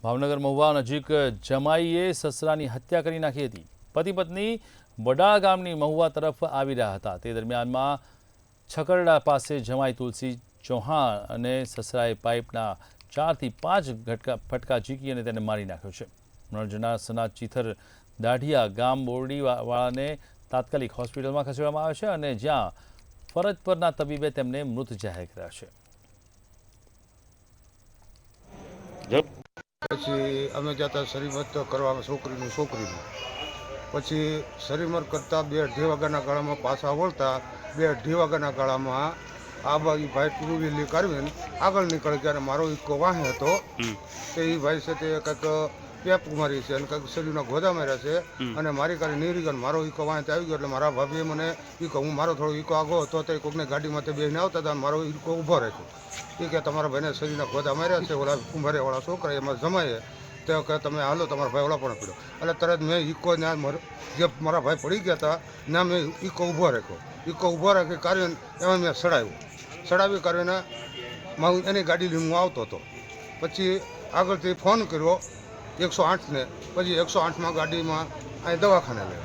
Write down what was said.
ભાવનગર મહુવા નજીક જમાઈએ સસરાની હત્યા કરી નાખી હતી। પતિ પત્ની વડાળા ગામની મહુવા તરફ આવી રહ્યા હતા। તે દરમિયાનમાં છકરડા પાસે જમાઈ તુલસી ચૌહાણ અને સસરાએ પાઇપના 4 થી 5 ફટકા ઝીકી અને તેને મારી નાખ્યો છે। મરણજનાર સના ચીથર દાઢિયા ગામ બોરડીવાળાને તાત્કાલિક હોસ્પિટલમાં ખસેડવામાં આવ્યા છે અને જ્યાં ફરજ પરના તબીબે તેમને મૃત જાહેર કર્યા છે। પછી અમે જતા શરીમત કરવા છોકરીનું પછી શરીમત કરતાં 2-2:30 વાગ્યાના ગાળામાં પાછા વળતા 2-2:30 વાગ્યાના ગાળામાં આ બાજુ ભાઈ ટુ વ્હીલર કાઢીને આગળ નીકળી ગયા અને મારો ઇકો વાહે હતો તે એ ભાઈ છે તે કંઈક પેપ મારી છે અને કંઈક શરીરના ગોદા માર્યા છે અને મારી કાઢી નીકળી ગયો મારો ઇકો વાહે આવી ગયો એટલે મારા ભાભીએ મને ઇકો હું મારો થોડો ઇકો આગો હતો તો કોઈકને ગાડીમાંથી બેસીને આવતા હતા મારો ઇકો ઊભો રાખ્યો એ કે તમારા ભાઈને શરીરના ગોદા માર્યા છે ઓલા કુંભારેવાળા છોકરા એમાં જમાઈએ તો કે તમે હાલો તમારા ભાઈ ઓલા પણ પડ્યો એટલે તરત મેં ઇકો ત્યાં જે મારા ભાઈ પડી ગયા હતા ત્યાં મેં ઇકો ઊભો રાખ્યો ઇકો ઊભો રાખી કાઢીને એમાં મેં સડાવી કાઢીને એની ગાડી લઈને હું આવતો હતો પછી આગળથી ફોન કર્યો 108ને પછી 108માં ગાડીમાં અહીં દવાખાને લઈ